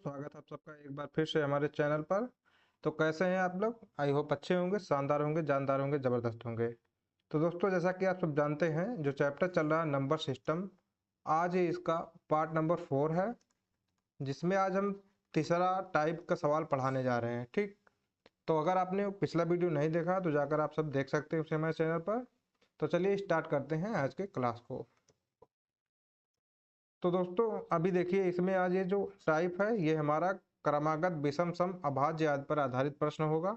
स्वागत है आप सबका एक बार फिर से हमारे चैनल पर। तो कैसे हैं आप लोग? आई होप अच्छे होंगे, शानदार होंगे, जानदार होंगे, ज़बरदस्त होंगे। तो दोस्तों, जैसा कि आप सब जानते हैं, जो चैप्टर चल रहा है नंबर सिस्टम, आज ये इसका पार्ट नंबर 4 है, जिसमें आज हम तीसरा टाइप का सवाल पढ़ाने जा रहे हैं। ठीक, तो अगर आपने पिछला वीडियो नहीं देखा तो जाकर आप सब देख सकते हैं उसे हमारे चैनल पर। तो चलिए स्टार्ट करते हैं आज के क्लास को। तो दोस्तों, अभी देखिए, इसमें आज ये जो टाइप है ये हमारा क्रमागत विषम सम अभाज्य आदि पर आधारित प्रश्न होगा।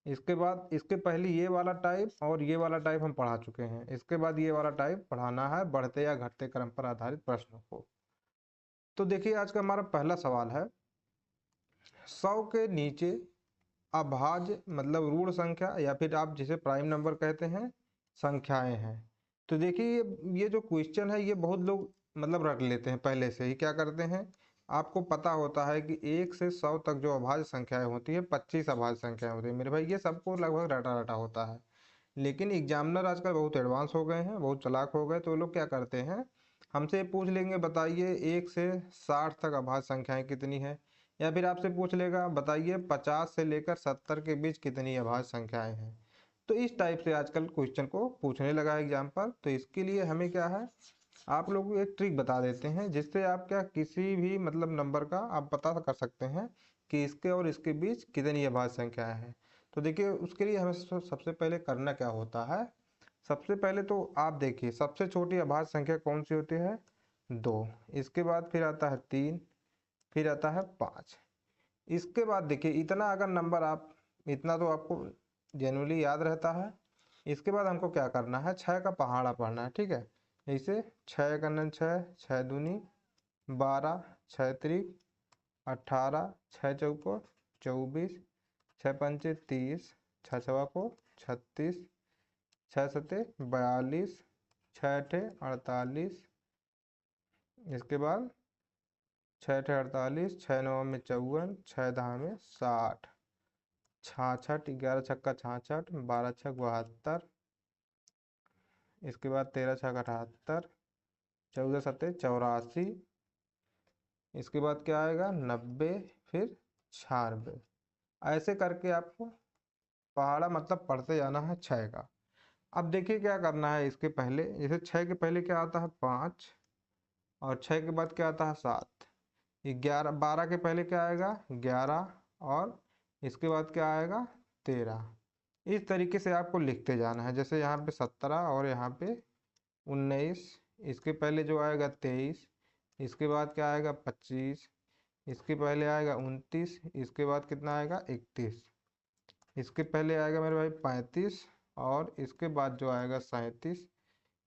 इसके बाद इसके पहले ये वाला टाइप और ये वाला टाइप हम पढ़ा चुके हैं। इसके बाद ये वाला टाइप पढ़ाना है, बढ़ते या घटते क्रम पर आधारित प्रश्नों को। तो देखिए, आज का हमारा पहला सवाल है, 100 के नीचे अभाज्य मतलब ऋण संख्या या फिर आप जिसे प्राइम नंबर कहते हैं संख्याएं हैं। तो देखिए, ये जो क्वेश्चन है ये बहुत लोग मतलब रट लेते हैं, पहले से ही क्या करते हैं, आपको पता होता है कि 1 से 100 तक जो अभाज्य संख्याएं होती है 25 अभाज्य संख्याएं होती है मेरे भाई, ये सबको लगभग रटा रटा होता है। लेकिन एग्जामिनर आजकल बहुत एडवांस हो गए हैं, बहुत चालाक हो गए, तो वो लोग क्या करते हैं, हमसे पूछ लेंगे बताइए 1 से 60 तक अभाज्य संख्याएं कितनी है, या फिर आपसे पूछ लेगा बताइए 50 से लेकर 70 के बीच कितनी अभाज्य संख्याएं हैं। तो इस टाइप से आजकल क्वेश्चन को पूछने लगा है एग्जाम पर। तो इसके लिए हमें क्या है, आप लोगों को एक ट्रिक बता देते हैं, जिससे आप क्या किसी भी मतलब नंबर का आप पता कर सकते हैं कि इसके और इसके बीच कितनी अभाज्य संख्याएं हैं। तो देखिए, उसके लिए हमें सबसे पहले करना क्या होता है, सबसे पहले तो आप देखिए सबसे छोटी अभाज्य संख्या कौन सी होती है, 2। इसके बाद फिर आता है 3, फिर आता है 5। इसके बाद देखिए, इतना अगर नंबर आप, इतना तो आपको जनरली याद रहता है। इसके बाद हमको क्या करना है, 6 का पहाड़ा पढ़ना है। ठीक है, जैसे 6 कन्नन 6, 6 दूनी 12, 6 त्रिक 18, 6 चौको 24, 6 पंचे 30, 6 छवा को 36, 6 सते 42, 6 अठे 48। इसके बाद 6 अठे 48, 6 नौ में 54, 6 दहा में 60, 66, 11 छक्का 66, 12 छक 72। इसके बाद 13 छक 78, 14 सते 84। इसके बाद क्या आएगा 90, फिर 96। ऐसे करके आपको पहाड़ा मतलब पढ़ते जाना है 6 का। अब देखिए क्या करना है, इसके पहले जैसे 6 के पहले क्या आता है 5, और 6 के बाद क्या आता है 7। 11 12 के पहले क्या आएगा 11, और इसके बाद क्या आएगा 13। इस तरीके से आपको लिखते जाना है, जैसे यहाँ पे 17 और यहाँ पे 19। इसके पहले जो आएगा 23, इसके बाद क्या आएगा 25, इसके पहले आएगा 29, इसके बाद कितना आएगा 31, इसके पहले आएगा मेरे भाई 35, और इसके बाद जो आएगा 37।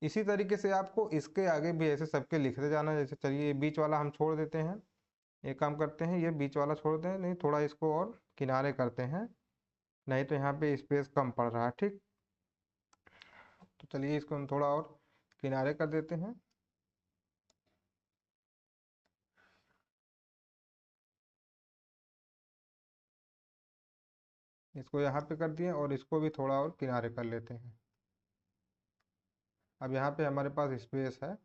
इसी तरीके से आपको इसके आगे भी ऐसे सबके लिखते जाना है। जैसे चलिए ये बीच वाला हम छोड़ देते हैं, एक काम करते हैं, ये बीच वाला छोड़ दें, नहीं थोड़ा इसको और किनारे करते हैं, नहीं तो यहाँ पे स्पेस कम पड़ रहा है। ठीक, तो चलिए इसको हम थोड़ा और किनारे कर देते हैं। इसको यहाँ पे कर दिए और इसको भी थोड़ा और किनारे कर लेते हैं। अब यहाँ पे हमारे पास स्पेस है,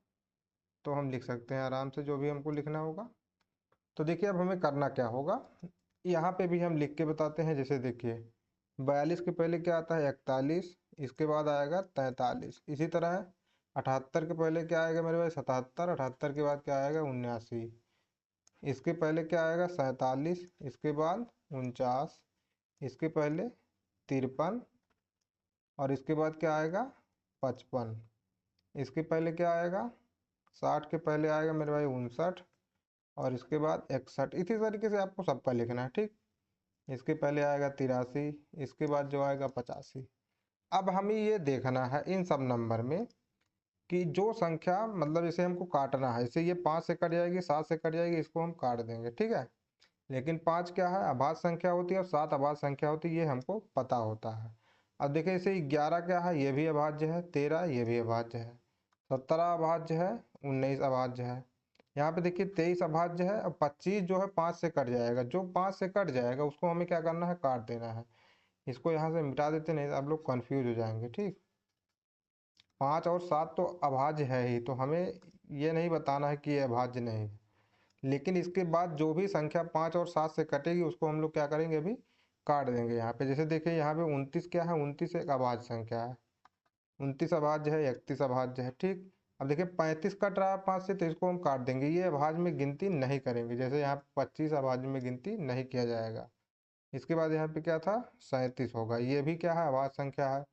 तो हम लिख सकते हैं आराम से जो भी हमको लिखना होगा। तो देखिए, अब हमें करना क्या होगा, यहाँ पे भी हम लिख के बताते हैं। जैसे देखिए 42 के पहले क्या आता है 41, इसके बाद आएगा 43। इसी तरह 78 के पहले क्या आएगा मेरे भाई 77, 78 के बाद क्या आएगा 79, इसके पहले क्या आएगा 47, इसके बाद 49, इसके पहले 53, और इसके बाद क्या आएगा 55, इसके पहले क्या आएगा 60 के पहले आएगा मेरे भाई 59, और इसके बाद 61। इसी तरीके से आपको सबका लिखना है। ठीक, इसके पहले आएगा 83, इसके बाद जो आएगा 85। अब हमें ये देखना है इन सब नंबर में कि जो संख्या मतलब इसे हमको काटना है, इसे ये 5 से कट जाएगी, 7 से कट जाएगी, इसको हम काट देंगे। ठीक है, लेकिन 5 क्या है अभाज्य संख्या होती है और 7 अभाज्य संख्या होती है, ये हमको पता होता है। अब देखिए इसे 11 क्या है, ये भी अभाज्य है, 13 ये भी अभाज्य है, 17 अभाज्य है, 19 अभाज्य है, यहाँ पे देखिए 23 अभाज्य है, और 25 जो है 5 से कट जाएगा। जो 5 से कट जाएगा उसको हमें क्या करना है, काट देना है। इसको यहाँ से मिटा देते, नहीं आप लोग कंफ्यूज हो जाएंगे। ठीक, 5 और 7 तो अभाज्य है ही, तो हमें ये नहीं बताना है कि ये अभाज्य नहीं है। लेकिन इसके बाद जो भी संख्या 5 और 7 से कटेगी उसको हम लोग क्या करेंगे, अभी काट देंगे यहाँ पे। जैसे देखिए यहाँ पे 29 क्या है, 29 एक अभाज्य संख्या है, 29 अभाज्य है, 31 अभाज्य है, ठीक। अब देखिए 35 कट रहा है 5 से, तो इसको हम काट देंगे, ये अभाज्य में गिनती नहीं करेंगे। जैसे यहाँ 25 अभाज्य में गिनती नहीं किया जाएगा। इसके बाद यहाँ पे क्या था, 37 होगा, ये भी क्या है, अभाज्य संख्या है।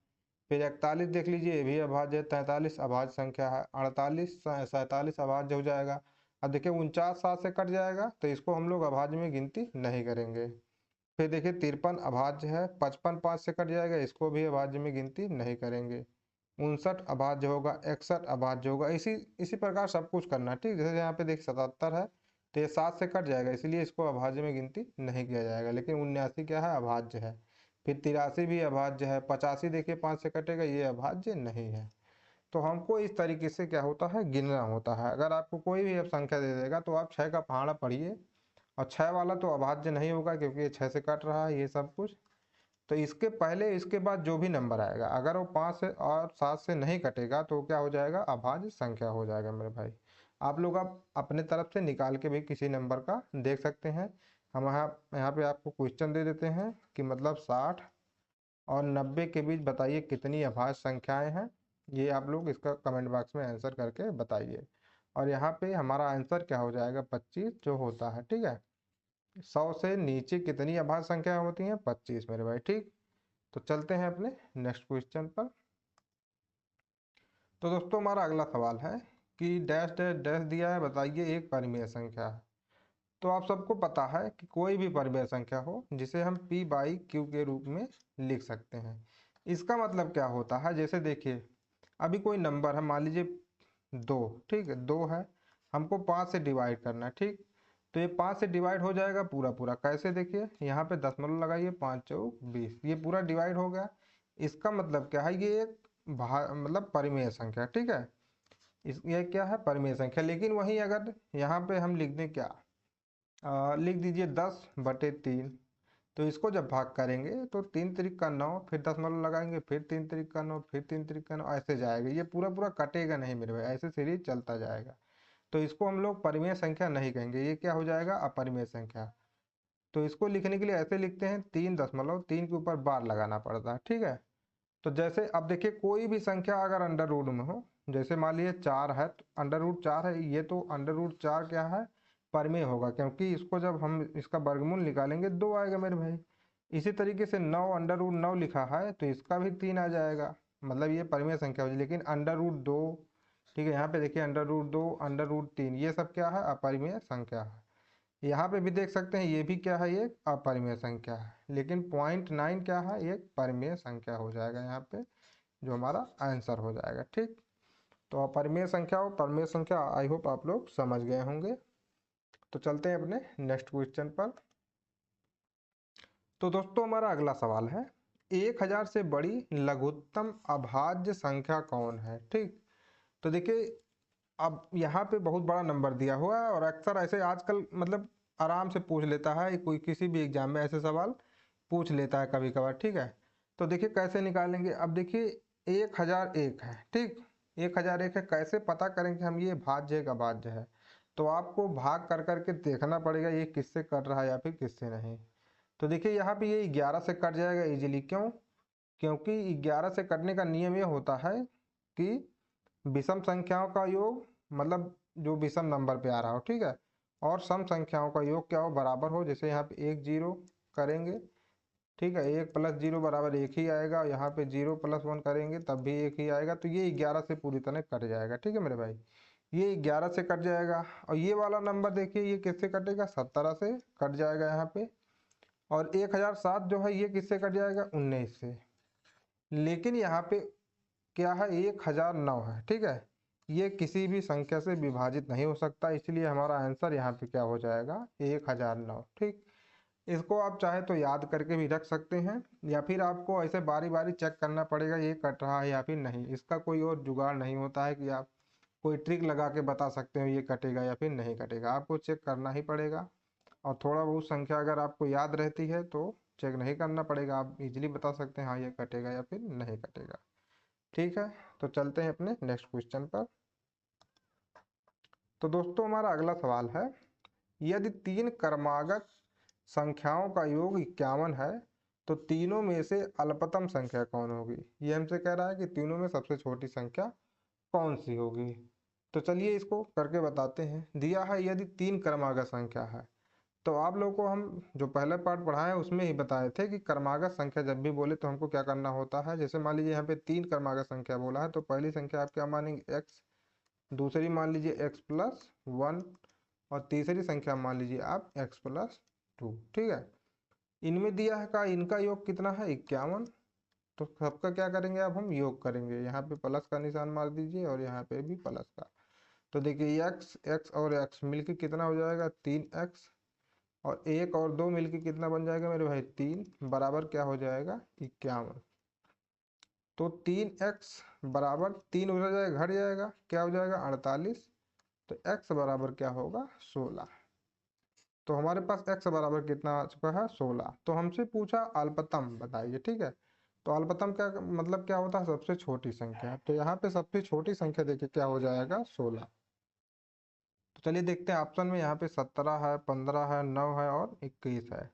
फिर 41 देख लीजिए, ये भी अभाज्य है। 43 अभाज्य संख्या है। 48 47 अभाज्य हो जाएगा। अब देखिए 49 7 से कट जाएगा, तो इसको हम लोग अभाज्य में गिनती नहीं करेंगे। फिर देखिए 53 अभाज्य है। 55 5 से कट जाएगा, इसको भी अभाज्य में गिनती नहीं करेंगे। 59 अभाज्य होगा, 61 अभाज्य होगा। इसी प्रकार सब कुछ करना है, ठीक। जैसे यहाँ पे देखिए 77 है, तो ये 7 से कट जाएगा, इसलिए इसको अभाज्य में गिनती नहीं किया जाएगा। लेकिन 79 क्या है, अभाज्य है। फिर 83 भी अभाज्य है। 85 देखिए 5 से कटेगा, ये अभाज्य नहीं है। तो हमको इस तरीके से क्या होता है, गिनना होता है। अगर आपको कोई भी अब संख्या दे देगा तो आप 6 का पहाड़ा पढ़िए, और 6 वाला तो अभाज्य नहीं होगा क्योंकि ये 6 से कट रहा है ये सब कुछ। तो इसके पहले इसके बाद जो भी नंबर आएगा, अगर वो 5 से और 7 से नहीं कटेगा तो क्या हो जाएगा, अभाज्य संख्या हो जाएगा मेरे भाई। आप लोग आप अपने तरफ से निकाल के भी किसी नंबर का देख सकते हैं। हम यहाँ पे आपको क्वेश्चन दे देते हैं कि मतलब 60 और 90 के बीच बताइए कितनी अभाज्य संख्याएं हैं। ये आप लोग इसका कमेंट बॉक्स में आंसर करके बताइए। और यहाँ पे हमारा आंसर क्या हो जाएगा, 25 जो होता है, ठीक है। 100 से नीचे कितनी अभाज्य संख्या होती हैं, 25 मेरे भाई, ठीक। तो चलते हैं अपने नेक्स्ट क्वेश्चन पर। तो दोस्तों हमारा अगला सवाल है कि डैश डैश डैश दिया है, बताइए एक परिमेय संख्या है। तो आप सबको पता है कि कोई भी परिमेय संख्या हो जिसे हम p बाई क्यू के रूप में लिख सकते हैं। इसका मतलब क्या होता है, जैसे देखिए अभी कोई नंबर है, मान लीजिए 2, ठीक है, 2 है, हमको 5 से डिवाइड करना है, ठीक। तो ये 5 से डिवाइड हो जाएगा पूरा पूरा, कैसे, देखिए यहाँ पे दशमलव लगाइए, 5 चौक 20, ये पूरा डिवाइड हो गया। इसका मतलब क्या है, ये एक मतलब परिमेय संख्या, ठीक है। ये क्या है, परिमेय संख्या। लेकिन वहीं अगर यहाँ पे हम लिख दें क्या, लिख दीजिए 10/3, तो इसको जब भाग करेंगे तो 3 त्रिक का 9, फिर दशमलव लगाएंगे, फिर 3 त्रिक का 9, फिर 3 त्रिक का 9, ऐसे जाएगा। ये पूरा पूरा कटेगा नहीं मेरे भाई, ऐसे सीरीज चलता जाएगा। तो इसको हम लोग परिमेय संख्या नहीं कहेंगे, ये क्या हो जाएगा, अपरिमेय संख्या। तो इसको लिखने के लिए ऐसे लिखते हैं, 3 के ऊपर बार लगाना पड़ता है, ठीक है। तो जैसे अब देखिए कोई भी संख्या अगर अंडर रूट में हो, जैसे मान लीजिए 4 है, तो अंडर रूट 4 है, ये तो अंडर रूट 4 क्या है, परिमेय होगा, क्योंकि इसको जब हम इसका वर्गमूल निकालेंगे 2 आएगा मेरे भाई। इसी तरीके से 9 अंडर रूट 9 लिखा है, तो इसका भी 3 आ जाएगा, मतलब ये परिमेय संख्या होगी। लेकिन अंडर रूट 2, ठीक है, यहाँ पे देखिए अंडर रूट 2, अंडर रूट 3, ये सब क्या है, अपरिमेय संख्या है। यहाँ पे भी देख सकते हैं, ये भी क्या है, ये अपरिमेय संख्या है। लेकिन 0.9 क्या है, ये परिमेय संख्या हो जाएगा यहाँ पे, जो हमारा आंसर हो जाएगा, ठीक। तो अपरिमेय संख्या और परिमेय संख्या आई होप आप लोग समझ गए होंगे। तो चलते हैं अपने नेक्स्ट क्वेश्चन पर। तो दोस्तों हमारा अगला सवाल है, 1000 से बड़ी लघुत्तम अभाज्य संख्या कौन है, ठीक। तो देखिए अब यहाँ पे बहुत बड़ा नंबर दिया हुआ है, और अक्सर ऐसे आजकल मतलब आराम से पूछ लेता है कोई, किसी भी एग्जाम में ऐसे सवाल पूछ लेता है कभी कभार, ठीक है। तो देखिए कैसे निकालेंगे, अब देखिए 1001 है, ठीक। 1001 है, कैसे पता करेंगे हम ये भाज्य है का भाज्य है। तो आपको भाग कर करके देखना पड़ेगा ये किससे कट रहा है या फिर किससे नहीं। तो देखिए यहाँ पे ये 11 से कट जाएगा इजीली, क्यों, क्योंकि 11 से कटने का नियम ये होता है कि विषम संख्याओं का योग, मतलब जो विषम नंबर पे आ रहा हो, ठीक है, और सम संख्याओं का योग क्या हो, बराबर हो। जैसे यहाँ पे 1 0 करेंगे, ठीक है, 1 + 0 बराबर 1 ही आएगा, यहाँ पे 0 + 1 करेंगे तब भी 1 ही आएगा। तो ये 11 से पूरी तरह कट जाएगा, ठीक है मेरे भाई, ये 11 से कट जाएगा। और ये वाला नंबर देखिए ये किससे कटेगा, 17 से कट जाएगा यहाँ पे। और 1007 जो है ये किससे कट जाएगा, 19 से। लेकिन यहाँ पे क्या है, 1009 है, ठीक है, ये किसी भी संख्या से विभाजित नहीं हो सकता, इसलिए हमारा आंसर यहाँ पे क्या हो जाएगा, 1009, ठीक। इसको आप चाहे तो याद करके भी रख सकते हैं, या फिर आपको ऐसे बारी बारी चेक करना पड़ेगा ये कट रहा है या फिर नहीं। इसका कोई और जुगाड़ नहीं होता है कि आप कोई ट्रिक लगा के बता सकते हो ये कटेगा या फिर नहीं कटेगा, आपको चेक करना ही पड़ेगा। और थोड़ा बहुत संख्या अगर आपको याद रहती है तो चेक नहीं करना पड़ेगा, आप इजीली बता सकते हैं हाँ ये कटेगा या फिर नहीं कटेगा, ठीक है। तो चलते हैं अपने नेक्स्ट क्वेश्चन पर। तो दोस्तों हमारा अगला सवाल है यदि तीन क्रमागत संख्याओं का योग 51 है तो तीनों में से अल्पतम संख्या कौन होगी। ये हमसे कह रहा है कि तीनों में सबसे छोटी संख्या कौन सी होगी। तो चलिए इसको करके बताते हैं। दिया है यदि तीन क्रमागत संख्या है, तो आप लोगों को हम जो पहले पार्ट पढ़ाए उसमें ही बताए थे कि क्रमागत संख्या जब भी बोले तो हमको क्या करना होता है। जैसे मान लीजिए यहाँ पे तीन क्रमागत संख्या बोला है तो पहली संख्या आप क्या मानेंगे, x, दूसरी मान लीजिए x+1 और तीसरी संख्या मान लीजिए आप x+2। ठीक है, इनमें दिया है का इनका योग कितना है 51, तो सबका क्या करेंगे अब हम योग करेंगे। यहाँ पे प्लस का निशान मार दीजिए और यहाँ पे भी प्लस का। तो देखिए x और x मिलके कितना हो जाएगा 3x, और 1 और 2 मिलके कितना बन जाएगा मेरे भाई 3, बराबर क्या हो जाएगा 51। तो 3x बराबर 3 हो जाएगा, घट जाएगा, क्या हो जाएगा 48। तो x बराबर क्या होगा 16। तो हमारे पास x बराबर कितना आ चुका है 16। तो हमसे पूछा अल्पतम बताइए। ठीक है, तो अल्पतम क्या मतलब क्या होता है, सबसे छोटी संख्या। तो यहाँ पे सबसे छोटी संख्या देखिए क्या हो जाएगा 16। तो चलिए देखते हैं ऑप्शन में, यहाँ पे 17 है, 15 है, 9 है और 21 है।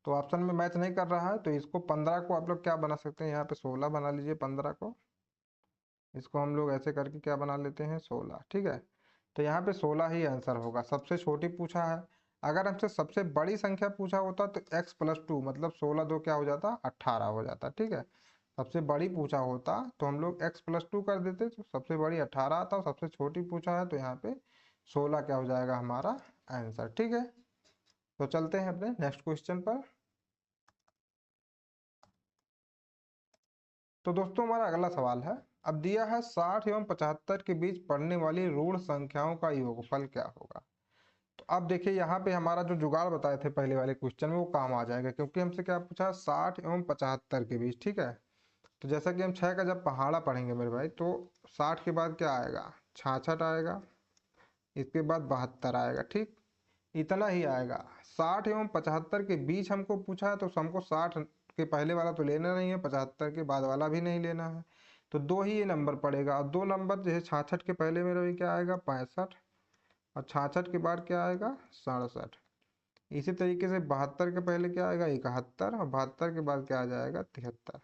तो ऑप्शन में मैच नहीं कर रहा है, तो इसको 15 को आप लोग क्या बना सकते हैं, यहाँ पे 16 बना लीजिए 15 को। इसको हम लोग ऐसे करके क्या बना लेते हैं 16। ठीक है, तो यहाँ पे 16 ही आंसर होगा। सबसे छोटी पूछा है, अगर हमसे सबसे बड़ी संख्या पूछा होता तो x+2 मतलब 16 दो क्या हो जाता 18 हो जाता। ठीक है, सबसे बड़ी पूछा होता तो हम लोग x+2 कर देते, तो सबसे बड़ी 18 आता, और सबसे छोटी पूछा है तो यहाँ पे 16 क्या हो जाएगा हमारा आंसर। ठीक है, तो चलते हैं अपने नेक्स्ट क्वेश्चन पर। तो दोस्तों हमारा अगला सवाल है, अब दिया है 60 एवं 75 के बीच पड़ने वाली ऋण संख्याओं का योगफल क्या होगा। तो अब देखिए यहाँ पे हमारा जो जुगाड़ बताए थे पहले वाले क्वेश्चन में वो काम आ जाएगा, क्योंकि हमसे क्या पूछा 60 एवं 75 के बीच। ठीक है, तो जैसा कि हम 6 का जब पहाड़ा पढ़ेंगे मेरे भाई, तो 60 के बाद क्या आएगा 66 आएगा, इसके बाद 72 आएगा। ठीक, इतना ही आएगा। 60 एवं 75 के बीच हमको पूछा है, तो हमको 60 के पहले वाला तो लेना नहीं है, 75 के बाद वाला भी नहीं लेना है, तो दो ही ये नंबर पड़ेगा। और दो नंबर जैसे 66 के पहले मेरा भी क्या आएगा 65, और 66 के बाद क्या आएगा 67। इसी तरीके से 72 के पहले क्या आएगा 71, और 72 के बाद क्या आ जाएगा 73।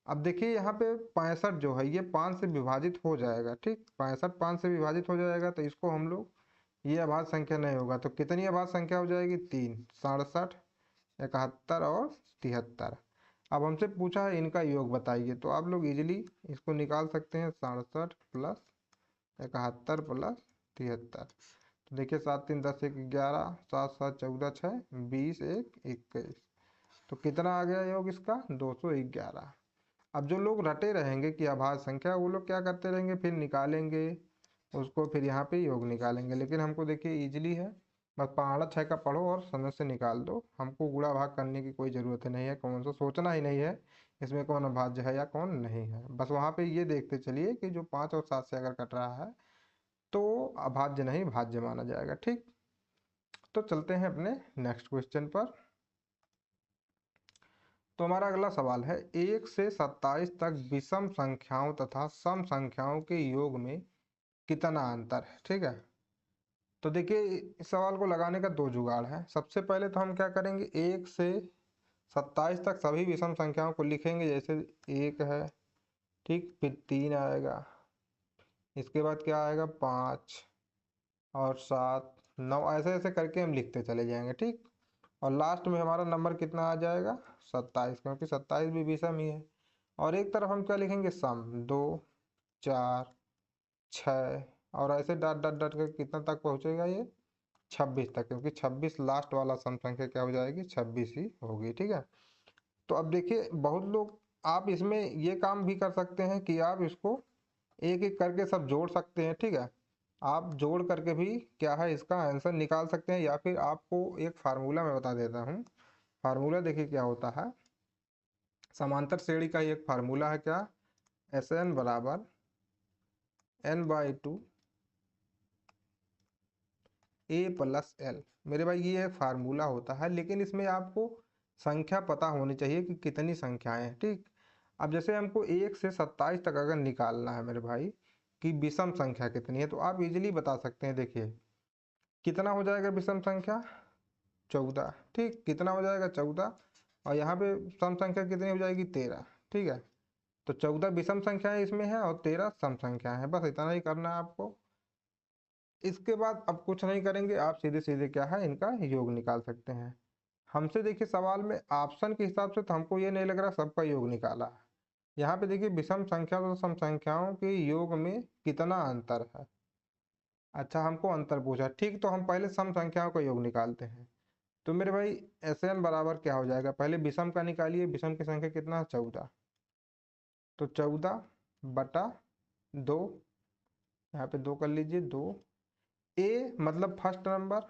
अब देखिए यहाँ पे 65 जो है ये 5 से विभाजित हो जाएगा। ठीक, 65 5 से विभाजित हो जाएगा, तो इसको हम लोग, ये अभाज्य संख्या नहीं होगा, तो कितनी अभाज्य संख्या हो जाएगी 3, 67, 71 और 73। अब हमसे पूछा है इनका योग बताइए, तो आप लोग इजीली इसको निकाल सकते हैं 67 प्लस 71 प्लस 73। तो देखिए 7 3 10 1 11, 7 7 14 6 20 1 21। तो कितना आ गया योग इसका 211। अब जो लोग रटे रहेंगे कि अभाज्य संख्या, वो लोग क्या करते रहेंगे फिर निकालेंगे उसको, फिर यहाँ पे योग निकालेंगे। लेकिन हमको देखिए इजीली है, बस पहाड़ा 6 का पढ़ो और समय से निकाल दो। हमको गुणा भाग करने की कोई ज़रूरत नहीं है, कौन सा सोचना ही नहीं है इसमें कौन अभाज्य है या कौन नहीं है। बस वहाँ पे ये देखते चलिए कि जो 5 और 7 से अगर कट रहा है तो अभाज्य नहीं भाज्य माना जाएगा। ठीक, तो चलते हैं अपने नेक्स्ट क्वेश्चन पर। तो हमारा अगला सवाल है, 1 से 27 तक विषम संख्याओं तथा सम संख्याओं के योग में कितना अंतर है। ठीक है, तो देखिए इस सवाल को लगाने का दो जुगाड़ है। सबसे पहले तो हम क्या करेंगे 1 से 27 तक सभी विषम संख्याओं को लिखेंगे, जैसे 1 है, ठीक, फिर 3 आएगा, इसके बाद क्या आएगा 5 और 7 9, ऐसे ऐसे करके हम लिखते चले जाएंगे। ठीक, और लास्ट में हमारा नंबर कितना आ जाएगा 27, क्योंकि 27 भी विषम ही है। और एक तरफ हम क्या लिखेंगे सम, 2 4 6, और ऐसे डट डट डट कर कितना तक पहुंचेगा ये 26 तक, क्योंकि 26 लास्ट वाला सम संख्या क्या हो जाएगी 26 ही होगी। ठीक है, तो अब देखिए बहुत लोग, आप इसमें ये काम भी कर सकते हैं कि आप इसको एक एक करके सब जोड़ सकते हैं। ठीक है, आप जोड़ करके भी क्या है इसका आंसर निकाल सकते हैं, या फिर आपको एक फार्मूला मैं बता देता हूँ। फार्मूला देखिए क्या होता है, समांतर श्रेणी का एक फार्मूला है क्या, Sn बराबर n/2 a प्लस एल। मेरे भाई ये एक फार्मूला होता है, लेकिन इसमें आपको संख्या पता होनी चाहिए कि कितनी संख्याएं हैं। ठीक, अब जैसे हमको 1 से 27 तक अगर निकालना है मेरे भाई कि विषम संख्या कितनी है, तो आप इजीली बता सकते हैं। देखिए कितना हो जाएगा विषम संख्या 14। ठीक, कितना हो जाएगा 14, और यहाँ पे सम संख्या कितनी हो जाएगी 13। ठीक है, तो 14 विषम संख्याएं इसमें है और 13 सम संख्याएं हैं। बस इतना ही करना है आपको। इसके बाद अब कुछ नहीं करेंगे, आप सीधे सीधे क्या है इनका योग निकाल सकते हैं। हमसे देखिए सवाल में ऑप्शन के हिसाब से तो हमको ये नहीं लग रहा सबका योग निकाला है। यहाँ पे देखिए विषम संख्या और सम संख्याओं के योग में कितना अंतर है। अच्छा, हमको अंतर पूछा। ठीक, तो हम पहले सम संख्याओं का योग निकालते हैं। तो मेरे भाई Sn बराबर क्या हो जाएगा, पहले विषम का निकालिए। विषम की संख्या कितना है 14, तो 14 बटा 2, यहाँ पे 2 कर लीजिए। 2 ए मतलब फर्स्ट नंबर,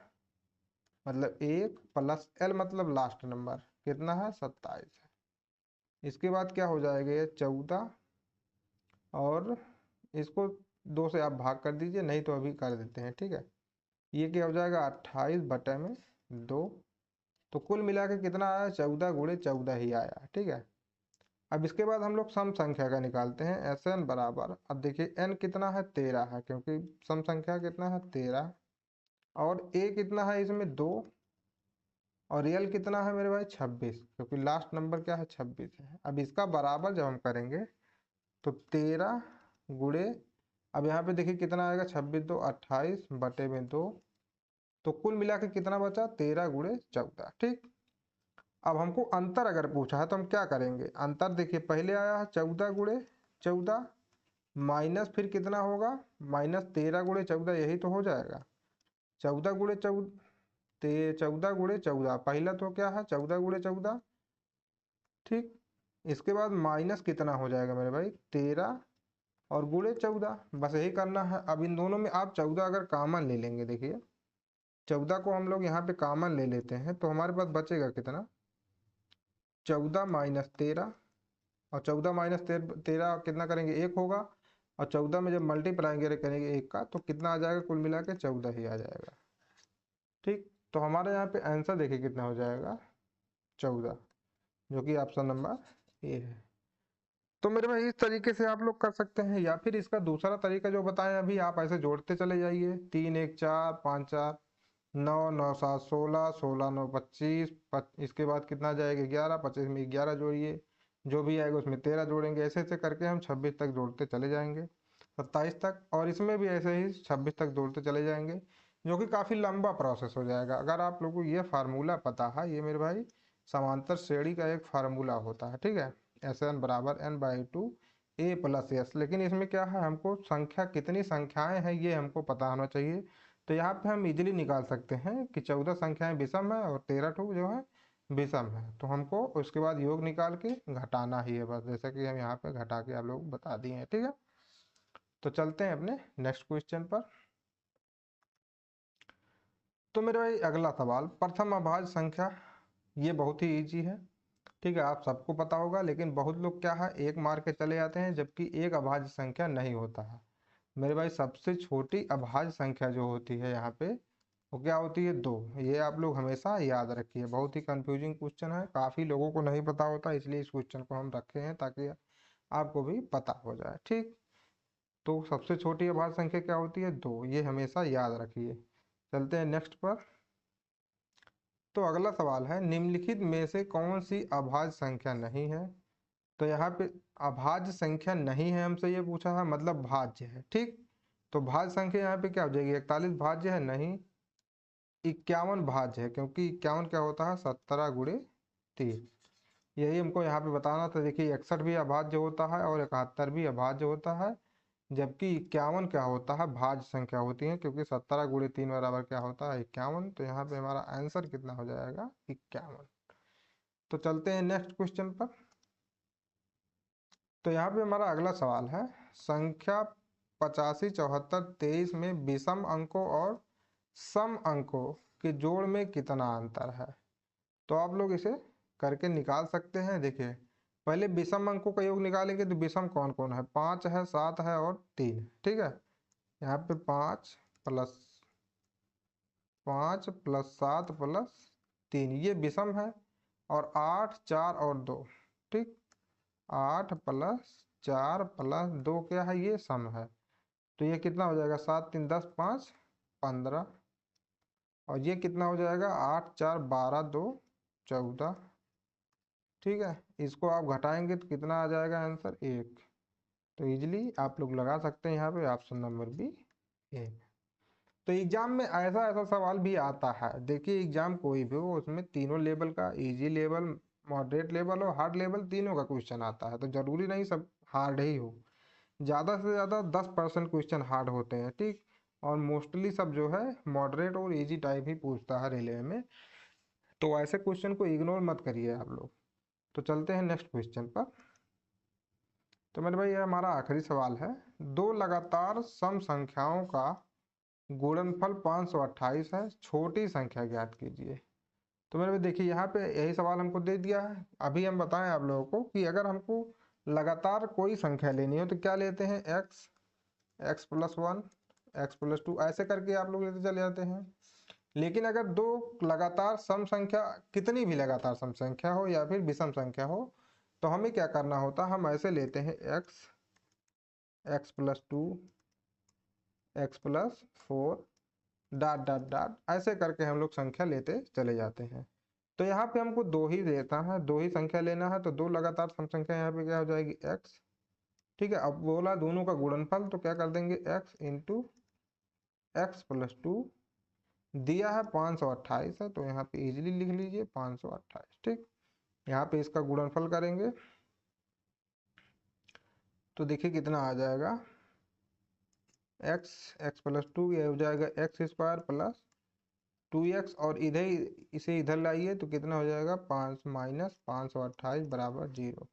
मतलब 1 प्लस एल मतलब लास्ट नंबर, कितना है 27 है। इसके बाद क्या हो जाएगा ये 14, और इसको 2 से आप भाग कर दीजिए, नहीं तो अभी कर देते हैं। ठीक है, ये क्या हो जाएगा 28 बटे में 2। तो कुल मिला के कितना आया 14 गुणे 14 ही आया। ठीक है, अब इसके बाद हम लोग सम संख्या का निकालते हैं। Sn बराबर, अब देखिए n कितना है 13 है, क्योंकि सम संख्या कितना है 13, और a कितना है इसमें 2, और रियल कितना है मेरे भाई 26, क्योंकि लास्ट नंबर क्या है 26 है। अब इसका बराबर जब हम करेंगे तो 13 गुणे, अब यहाँ पे देखिए कितना आएगा 26 2 28 बटे में 2, तो कुल मिला के कितना बचा 13 गुणे 14। ठीक, अब हमको अंतर अगर पूछा है तो हम क्या करेंगे। अंतर देखिए पहले आया है 14 गुणे 14, माइनस फिर कितना होगा -13 गुणे 14, यही तो हो जाएगा 14 गुणे 14, 14 गुणे 14, पहला तो क्या है 14 गुणे 14। ठीक, इसके बाद माइनस कितना हो जाएगा मेरे भाई 13 और गुणे 14, बस यही करना है। अब इन दोनों में आप 14 अगर कॉमन ले लेंगे, देखिए 14 को हम लोग यहाँ पे कॉमन ले लेते हैं, तो हमारे पास बचेगा कितना 14 माइनस 13, और 14 माइनस 13 कितना करेंगे 1 होगा, और 14 में जब मल्टीप्लाई करेंगे 1 का तो कितना आ जाएगा कुल मिला के 14 ही आ जाएगा। ठीक, तो हमारे यहाँ पे आंसर देखिए कितना हो जाएगा 14, जो कि ऑप्शन नंबर ए है। तो मेरे भाई इस तरीके से आप लोग कर सकते हैं, या फिर इसका दूसरा तरीका जो बताया अभी, आप ऐसे जोड़ते चले जाइए। 3 1 4 5 4 9 9 7 16 16 9 25, इसके बाद कितना जाएगा 11, 25 में 11 जोड़िए, जो भी आएगा उसमें 13 जोड़ेंगे। ऐसे ऐसे करके हम 26 तक जोड़ते चले जाएंगे, 27 तक, और इसमें भी ऐसे ही 26 तक जोड़ते चले जाएंगे, जो कि काफ़ी लंबा प्रोसेस हो जाएगा। अगर आप लोगों को ये फार्मूला पता है, ये मेरे भाई समांतर श्रेणी का एक फार्मूला होता है। ठीक है, Sn बराबर n/2 a प्लस एस, लेकिन इसमें क्या है हमको संख्या कितनी संख्याएं हैं ये हमको पता होना चाहिए। तो यहाँ पे हम इजीली निकाल सकते हैं कि 14 संख्याएं विषम है और 13 ठो जो है विषम है, तो हमको उसके बाद योग निकाल के घटाना ही है बस, जैसा कि हम यहाँ पे घटा के आप लोग बता दिए हैं। ठीक है, तो चलते हैं अपने नेक्स्ट क्वेश्चन पर। तो मेरे भाई अगला सवाल, प्रथम अभाज्य संख्या, ये बहुत ही इजी है। ठीक है, आप सबको पता होगा, लेकिन बहुत लोग क्या है एक मार के चले जाते हैं, जबकि एक अभाज्य संख्या नहीं होता है। मेरे भाई सबसे छोटी अभाज्य संख्या जो होती है यहाँ पे वो क्या होती है 2। ये आप लोग हमेशा याद रखिए, बहुत ही कंफ्यूजिंग क्वेश्चन है, काफ़ी लोगों को नहीं पता होता, इसलिए इस क्वेश्चन को हम रखे हैं ताकि आपको भी पता हो जाए। ठीक, तो सबसे छोटी अभाज्य संख्या क्या होती है 2, ये हमेशा याद रखिए। चलते हैं नेक्स्ट पर। तो अगला सवाल है, निम्नलिखित में से कौन सी अभाज्य संख्या नहीं है। तो यहाँ पे अभाज्य संख्या नहीं है हमसे ये पूछा है, मतलब भाज्य है। ठीक, तो भाज्य संख्या यहाँ पे क्या हो जाएगी 41 भाज्य है नहीं, 51 भाज्य है, क्योंकि 51 क्या होता है 17 गुणे 3, यही हमको यहाँ पे बताना था। देखिए 61 भी अभाज्य होता है और 71 भी अभाज्य होता है, जबकि 51 क्या होता है भाज्य संख्या होती है, क्योंकि 17 गुणे 3 बराबर क्या होता है 51। तो यहाँ पे हमारा आंसर कितना हो जाएगा 51। तो चलते हैं नेक्स्ट क्वेश्चन पर। तो यहाँ पे हमारा अगला सवाल है, संख्या 85 74 23 में विषम अंकों और सम अंकों के जोड़ में कितना अंतर है। तो आप लोग इसे करके निकाल सकते हैं। देखिए पहले विषम अंकों का योग निकालेंगे, तो विषम कौन कौन है 5 है 7 है और 3। ठीक है, यहाँ पे 5 प्लस 7 प्लस 3 ये विषम है, और 8 4 और 2। ठीक, 8 प्लस 4 प्लस 2 क्या है ये सम है। तो ये कितना हो जाएगा 7 3 10 5 15। और ये कितना हो जाएगा 8 4 12 2 14। ठीक है, इसको आप घटाएंगे तो कितना आ जाएगा आंसर 1। तो इजीली आप लोग लगा सकते हैं यहाँ पे ऑप्शन नंबर बी 1। तो एग्जाम में ऐसा ऐसा सवाल भी आता है, देखिए एग्जाम कोई भी हो उसमें तीनों लेवल का, इजी लेवल, मॉडरेट लेवल और हार्ड लेवल तीनों का क्वेश्चन आता है। तो जरूरी नहीं सब हार्ड ही हो, ज़्यादा से ज़्यादा 10% क्वेश्चन हार्ड होते हैं। ठीक, और मोस्टली सब जो है मॉडरेट और इजी टाइप ही पूछता है रेलवे में। तो ऐसे क्वेश्चन को इग्नोर मत करिए आप लोग। तो चलते हैं नेक्स्ट क्वेश्चन पर। तो मेरे भाई ये हमारा आखिरी सवाल है। दो लगातार सम संख्याओं का गुणनफल 528 है, छोटी संख्या ज्ञात कीजिए। तो मेरे भाई देखिए यहाँ पे यही सवाल हमको दे दिया है। अभी हम बताएं आप लोगों को कि अगर हमको लगातार कोई संख्या लेनी हो तो क्या लेते हैं, एक्स, x+1, x+2 ऐसे करके आप लोग लेते चले जाते हैं। लेकिन अगर दो लगातार सम संख्या, कितनी भी लगातार सम संख्या हो या फिर विषम संख्या हो, तो हमें क्या करना होता है, हम ऐसे लेते हैं x, x+2, x+4 dot dot dot ऐसे करके हम लोग संख्या लेते चले जाते हैं। तो यहाँ पे हमको दो ही देता है, दो ही संख्या लेना है, तो दो लगातार सम संख्या यहाँ पे क्या हो जाएगी x। ठीक है, अब बोला दोनों का गुणनफल, तो क्या कर देंगे x इंटू x+2, दिया है 528 है, तो यहाँ पे इजीली लिख लीजिए 528। ठीक, यहाँ पे इसका गुणनफल करेंगे तो देखिए कितना आ जाएगा, x+2 ये हो जाएगा x² प्लस 2x, और इधर इसे इधर लाइए तो कितना हो जाएगा 5 माइनस 528 बराबर 0।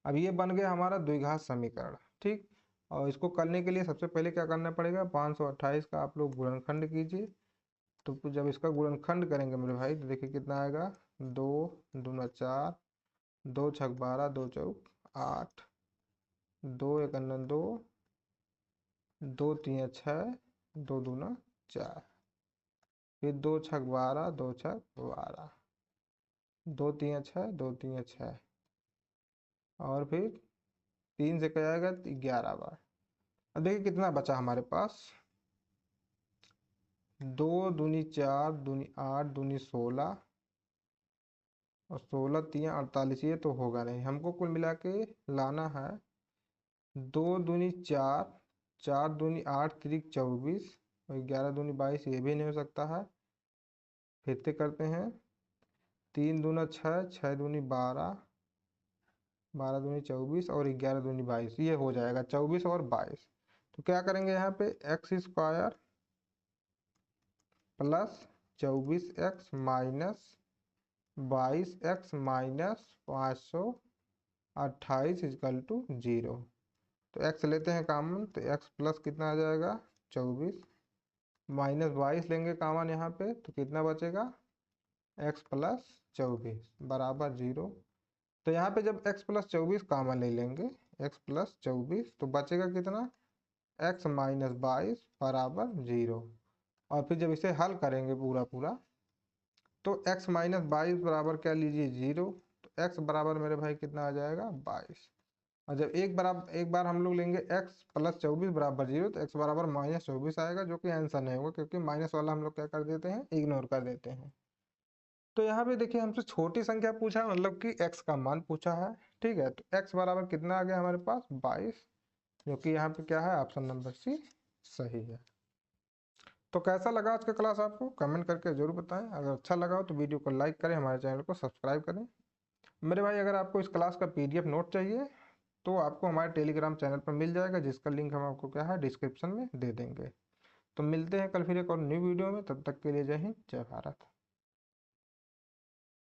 अब ये बन गया हमारा द्विघात समीकरण। ठीक, और इसको करने के लिए सबसे पहले क्या करना पड़ेगा, 528 का आप लोग गुणनखंड कीजिए। तो जब इसका गुणनखंड करेंगे मेरे भाई तो देखिए कितना आएगा, 2 दूना 4, 2 छक 12, 2 चौक 8, 2 एकन्नन 2, 2 तीन 6, 2 दूना 4, फिर 2 छक 12, 2 छक 12, 2 तीन 6, 2 तीन 6, और फिर 3 से क्या आएगा 11 बार। अब देखिए कितना बचा हमारे पास, 2 दूनी 4, दूनी 8, दूनी 16, और 16 तीन 48। ये तो होगा नहीं, हमको कुल मिला के लाना है 2 दूनी 4, 4 दूनी 8 त्रिक 24, और 11 दूनी 22, ये भी नहीं हो सकता है। फिर से करते हैं, 3 दूना 6, 6 दूनी 12, 12 दूनी 24, और 11 दूनी 22, ये हो जाएगा 24 और 22। तो क्या करेंगे यहाँ पे x² plus 24x minus 22x minus 528 equal to 0। तो x लेते हैं कामन, तो x प्लस कितना आ जाएगा 24, माइनस 22 लेंगे कामन यहाँ पे, तो कितना बचेगा x प्लस 24 बराबर 0। तो यहाँ पे जब x प्लस 24 कामन ले लेंगे, x प्लस 24, तो बचेगा कितना x माइनस 22 बराबर 0। और फिर जब इसे हल करेंगे पूरा पूरा, तो x माइनस 22 बराबर क्या लीजिए 0। तो x बराबर मेरे भाई कितना आ जाएगा 22। और जब एक बार हम लोग लेंगे x प्लस 24 बराबर 0, तो x बराबर माइनस 24 आएगा, जो कि आंसर नहीं होगा क्योंकि माइनस वाला हम लोग क्या कर देते हैं, इग्नोर कर देते हैं। तो यहाँ पे देखिए हमसे छोटी संख्या पूछा है, मतलब कि x का मान पूछा है। ठीक है, तो x बराबर कितना आ गया हमारे पास 22, जो कि यहाँ पे क्या है ऑप्शन नंबर सी सही है। तो कैसा लगा आज का क्लास आपको कमेंट करके जरूर बताएं। अगर अच्छा लगा हो तो वीडियो को लाइक करें, हमारे चैनल को सब्सक्राइब करें। मेरे भाई अगर आपको इस क्लास का PDF नोट चाहिए तो आपको हमारे टेलीग्राम चैनल पर मिल जाएगा, जिसका लिंक हम आपको क्या है डिस्क्रिप्शन में दे देंगे। तो मिलते हैं कल फिर एक और न्यू वीडियो में, तब तक के लिए जय हिंद जय भारत।